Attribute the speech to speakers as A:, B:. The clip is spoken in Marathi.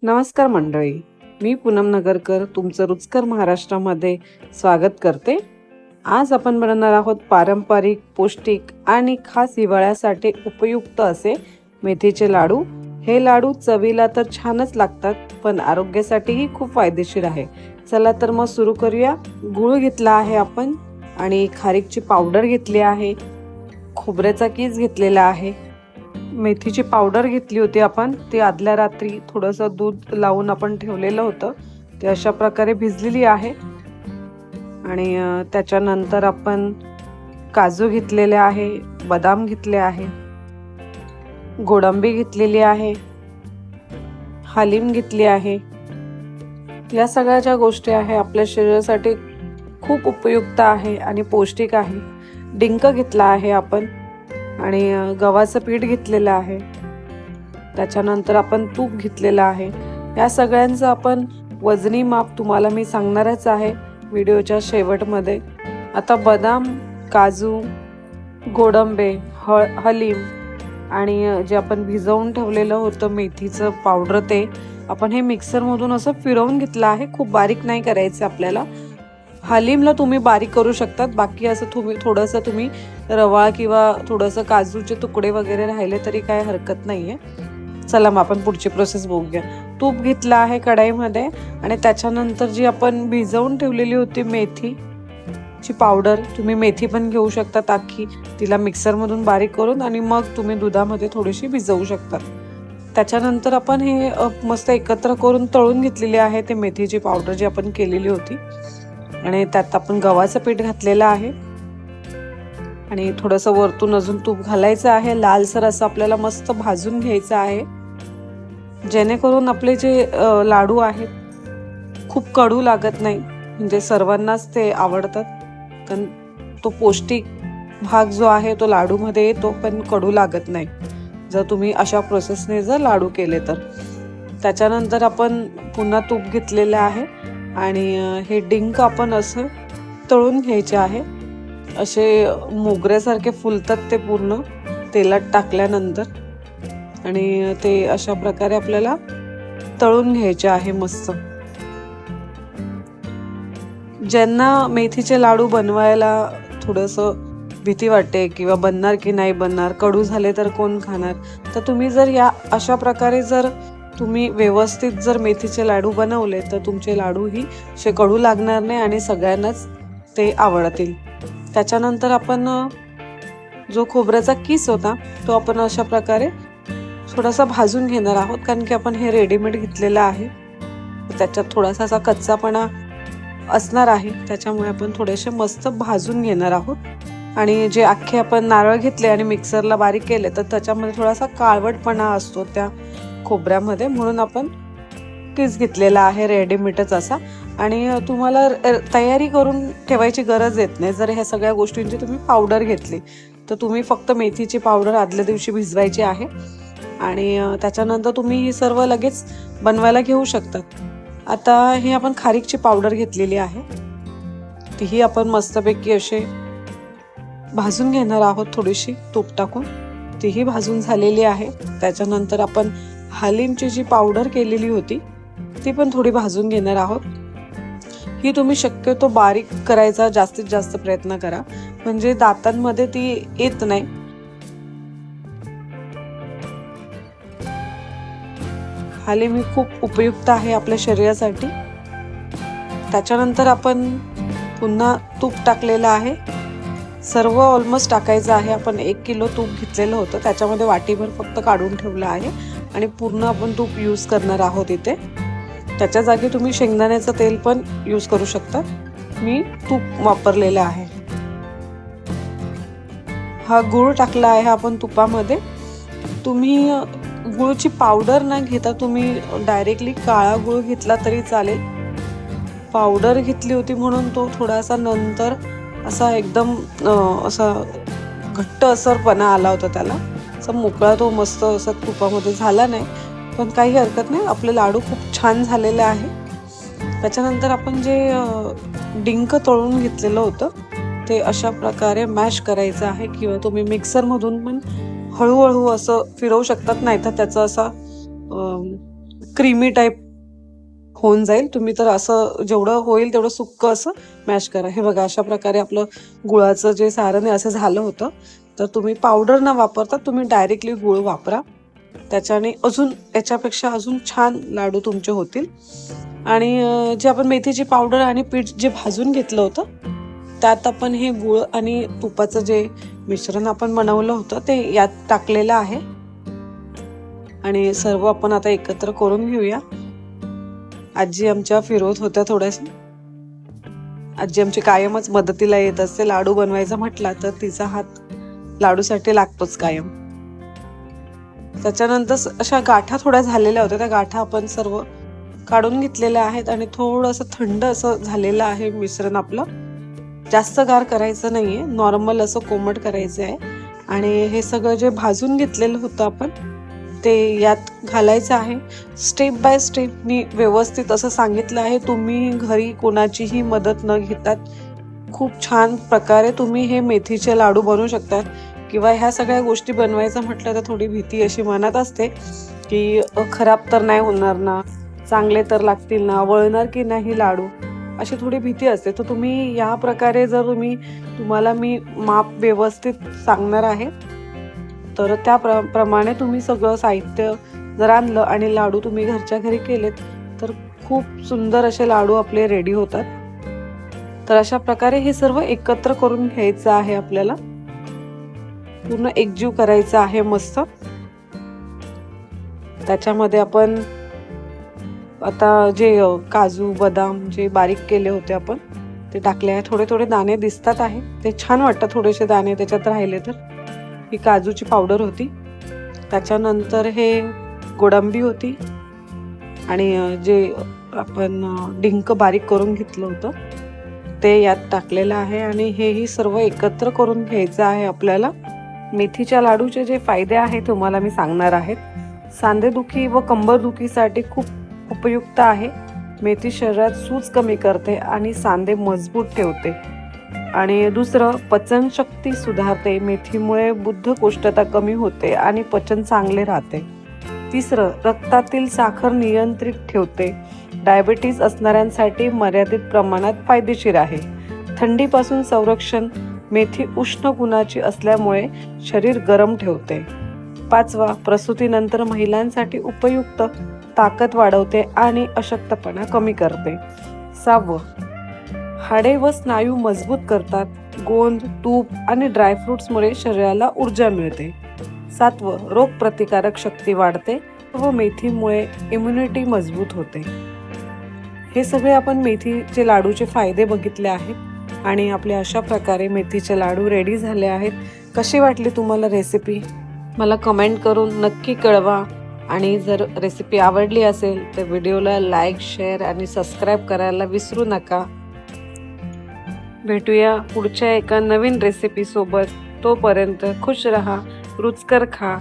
A: नमस्कार मंडळी, मी पूनम नगरकर तुमचं रुचकर महाराष्ट्रामध्ये स्वागत करते। आज आपण बनवणार आहोत पारंपरिक, पौष्टिक आणि खास हिवाळ्यासाठी उपयुक्त असे मेथीचे लाडू। हे लाडू चवीला तर छानच लागतात, पण आरोग्यासाठीही खूप फायदेशीर आहे। चला तर मग सुरू करूया। गूळ घेतला आहे आपण आणि खारीकची पावडर घेतली आहे, खोबऱ्याचा कीस घेतलेला आहे, मेथीची पावडर घेतली होती आपण, ती आदल्या रात्री थोडंसं दूध लावून आपण ठेवलेलं होतं, ते अशा प्रकारे भिजलेली आहे। आणि त्याच्यानंतर आपण काजू घेतलेले आहे, बदाम घेतले आहे, गोडंबी घेतलेली आहे, हलीम घेतली आहे। या सगळ्या ज्या गोष्टी आहे आपल्या शरीरासाठी खूप उपयुक्त आहे आणि पौष्टिक आहे। डिंक घेतला आहे आपण आणि गव्हाचं पीठ घेतलेलं आहे, त्याच्यानंतर आपण तूप घेतलेलं आहे। या सगळ्यांचं आपण वजनी माप तुम्हाला मी सांगणारच आहे व्हिडिओच्या शेवटमध्ये। आता बदाम, काजू, गोडंबे, हलीम आणि जे आपण भिजवून ठेवलेलं होतं मेथीचं पावडर, ते आपण हे मिक्सरमधून असं फिरवून घेतलं आहे। खूप बारीक नाही करायचं आपल्याला। हलीमला तुम्ही बारीक करू शकतात, बाकी असं थोडंसं तुम्ही रवा किंवा थोडंसं काजूचे तुकडे वगैरे राहिले तरी काय हरकत नाहीये। चला मग आपण पुढची प्रोसेस बघूया। तूप घेतलं आहे कढईमध्ये आणि त्याच्यानंतर जी आपण भिजवून ठेवलेली होती मेथीची पावडर, तुम्ही मेथी पण घेऊ शकता अख्खी, तिला मिक्सरमधून बारीक करून आणि मग तुम्ही दुधामध्ये थोडीशी भिजवू शकता। त्याच्यानंतर आपण हे मस्त एकत्र करून तळून घेतलेली आहे ते मेथीची पावडर जी आपण केलेली होती। आणि त्यात आपण गव्हाचं पीठ घातलेलं आहे आणि थोडंसं वरतून अजून तूप घालायचं आहे। लालसर असं आपल्याला मस्त भाजून घ्यायचं आहे, जेणेकरून आपले जे लाडू आहेत खूप कडू लागत नाही, म्हणजे सर्वांनाच ते आवडतात, कारण तो पौष्टिक भाग जो आहे तो लाडूमध्ये येतो, पण कडू लागत नाही जर तुम्ही अशा प्रोसेसने जर लाडू केले तर। त्याच्यानंतर आपण पुन्हा तूप घेतलेलं आहे आणि हे डिंक आपण असं तळून घ्यायचे आहे, असे मोगऱ्यासारखे फुलतात ते पूर्ण तेलात टाकल्यानंतर, आणि ते अशा प्रकारे आपल्याला तळून घ्यायचे आहे मस्त। ज्यांना मेथीचे लाडू बनवायला थोडंसं भीती वाटते किंवा बनणार की नाही बनणार, कडू झाले तर कोण खाणार, तर तुम्ही जर या अशा प्रकारे जर तुम्ही व्यवस्थित जर मेथीचे लाडू बनवले तर तुमचे लाडूही असे कडू लागणार नाही आणि सगळ्यांनाच ते आवडतील। त्याच्यानंतर आपण जो खोबऱ्याचा किस होता तो आपण अशा प्रकारे थोडासा भाजून घेणार आहोत, कारण की आपण हे रेडीमेड घेतलेलं आहे, त्याच्यात थोडासा असा कच्चापणा असणार आहे, त्याच्यामुळे आपण थोडेसे मस्त भाजून घेणार आहोत। आणि जे अख्खे आपण नारळ घेतले आणि मिक्सरला बारीक केले तर त्याच्यामध्ये थोडासा काळवटपणा असतो त्या खोबऱ्यामध्ये, म्हणून आपण किस घेतलेला आहे रेडीमेडच असा। आणि तुम्हाला तयारी करून ठेवायची गरज येत नाही। जर ह्या सगळ्या गोष्टींची तुम्ही पावडर घेतली तर तुम्ही फक्त मेथीची पावडर आदल्या दिवशी भिजवायची आहे आणि त्याच्यानंतर तुम्ही ही सर्व लगेच बनवायला घेऊ शकतात। आता हे आपण खारीकची पावडर घेतलेली आहे, तीही आपण मस्तपैकी असे भाजून घेणार आहोत, थोडीशी तूप टाकून, तीही भाजून झालेली आहे। त्याच्यानंतर आपण हलीमची जी पावडर केलेली होती ती पण थोडी भाजून घेणार आहोत। ही तुम्ही शक्यतो बारीक करायचा जास्तीत जास्त प्रयत्न करा, म्हणजे दातांमध्ये ती येत नाही। हलीम ही खूप उपयुक्त आहे आपल्या शरीरासाठी। त्याच्यानंतर आपण पुन्हा तूप टाकलेलं आहे, सर्व ऑलमोस्ट टाकायचं आहे। आपण 1 किलो तूप घेतलेलं होतं, त्याच्यामध्ये वाटीभर फक्त काढून ठेवलं आहे आणि पूर्ण आपण तूप यूज करणार आहोत इथे। त्याच्या जागी तुम्ही शेंगदाण्याचं तेल पण यूज करू शकता, मी तूप वापरलेलं आहे। हा गूळ टाकला आहे आपण तुपामध्ये। तुम्ही गुळची पावडर न घेता तुम्ही डायरेक्टली काळा गूळ घेतला तरी चालेल। पावडर घेतली होती म्हणून तो थोडासा नंतर असा एकदम असा घट्ट असरपणा आला होता, त्याला असा मोकळा तो मस्त असा तुपामध्ये झाला नाही, पण काही हरकत नाही, आपले लाडू खूप छान झालेले आहे। त्याच्यानंतर आपण जे डिंक तळून घेतलेलं होतं ते अशा प्रकारे मॅश करायचं आहे, किंवा तुम्ही मिक्सरमधून पण हळूहळू असं फिरवू शकतात, नाही तर त्याचा असा क्रीमी टाईप होऊन जाईल. तुम्ही तर असं जेवढं होईल तेवढं सुक्कं असं मॅश करा. हे बघा अशा प्रकारे आपलं गुळाचं जे सारण आहे असं झालं होतं. तर तुम्ही पावडर न वापरता तुम्ही डायरेक्टली गूळ वापरा. त्याच्याने अजून याच्यापेक्षा अजून छान लाडू तुमचे होतील. आणि जे आपण मेथीची पावडर आणि पीठ जे भाजून घेतलं होतं त्यात आपण हे गूळ आणि तुपाचं जे मिश्रण आपण बनवलं होतं ते यात टाकलेलं आहे. आणि सर्व आपण आता एकत्र करून घेऊया. आजी आमच्या फिरवत होत्या थोड्याशा. आजी आमची कायमच मदतीला येत असते. लाडू बनवायचा म्हटला तर तिचा हात लाडूसाठी लागतोच कायम. त्याच्यानंतर अशा गाठा थोड्या झालेल्या होत्या. त्या गाठा आपण सर्व काढून घेतलेल्या आहेत आणि थोडंसं थंड असं झालेलं आहे मिश्रण आपलं. जास्त गार करायचं नाहीये, नॉर्मल असं कोमट करायचं आहे. आणि हे सगळं जे भाजून घेतलेलं होतं आपण ते यात घालायचं आहे. स्टेप बाय स्टेप मी व्यवस्थित असं सांगितलं आहे. तुम्ही घरी कोणाचीही मदत न घेता खूप छान प्रकारे तुम्ही हे मेथीचे लाडू बनवू शकतात. किंवा ह्या सगळ्या गोष्टी बनवायचं म्हटलं तर थोडी भीती अशी मनात असते की खराब तर नाही होणार ना, चांगले तर लागतील ना, वळणार की नाही लाडू, अशी थोडी भीती असते. तर तुम्ही या प्रकारे जर तुम्हाला मी माप व्यवस्थित सांगणार आहे तर त्या प्रमाणे तुम्ही सगळं साहित्य जर आणलं आणि लाडू तुम्ही घरच्या घरी केलेत तर खूप सुंदर असे लाडू आपले रेडी होतात. तर अशा प्रकारे हे सर्व एकत्र करून घ्यायचं आहे. आपल्याला पूर्ण एकजीव करायचं आहे मस्त. त्याच्यामध्ये आपण आता जे काजू बदाम जे बारीक केले होते आपण ते टाकले आहे. थोडे थोडे दाणे दिसतात आहे, ते छान वाटतात थोडेसे दाणे त्याच्यात राहिले तर. ही काजूची पावडर होती. त्याच्यानंतर हे गोडंबी होती आणि जे आपण डिंक बारीक करून घेतलं होतं ते यात टाकलेलं आहे. आणि हेही सर्व एकत्र करून घ्यायचं आहे आपल्याला. मेथीच्या लाडूचे जे फायदे आहेत तुम्हाला मी सांगणार आहेत. सांधेदुखी व कंबरदुखीसाठी खूप उपयुक्त आहे. मेथी शरीरात सूज कमी करते आणि सांधे मजबूत ठेवते. आणि दुसरं, पचनशक्ती सुधारते. मेथीमुळे बद्धकोष्ठता कमी होते आणि पचन चांगले राहते. तिसरं, रक्तातील साखर नियंत्रित ठेवते. डायबिटीज असणाऱ्यांसाठी मर्यादित प्रमाणात फायदेशीर आहे. थंडीपासून संरक्षण. मेथी उष्ण गुणाची असल्यामुळे शरीर गरम ठेवते. पाचवा, प्रसूतीनंतर महिलांसाठी उपयुक्त. ताकद वाढवते आणि अशक्तपणा कमी करते. सहावं, हाडे व स्नायू मजबूत करतात. गोंद, तूप आणि ड्रायफ्रुट्समुळे शरीराला ऊर्जा मिळते. सातवं, रोगप्रतिकारक शक्ती वाढते व मेथीमुळे इम्युनिटी मजबूत होते. हे सगळे आपण मेथीचे लाडूचे फायदे बघितले आहेत आणि आपले अशा प्रकारे मेथीचे लाडू रेडी झाले आहेत. कशी वाटली तुम्हाला रेसिपी मला कमेंट करून नक्की कळवा. आणि जर रेसिपी आवडली असेल तर व्हिडिओला लाईक, शेअर आणि सबस्क्राईब करायला विसरू नका. भेटूया पुढच्या एका नवीन रेसिपीसोबत. तोपर्यंत खुश रहा, रुचकर खा.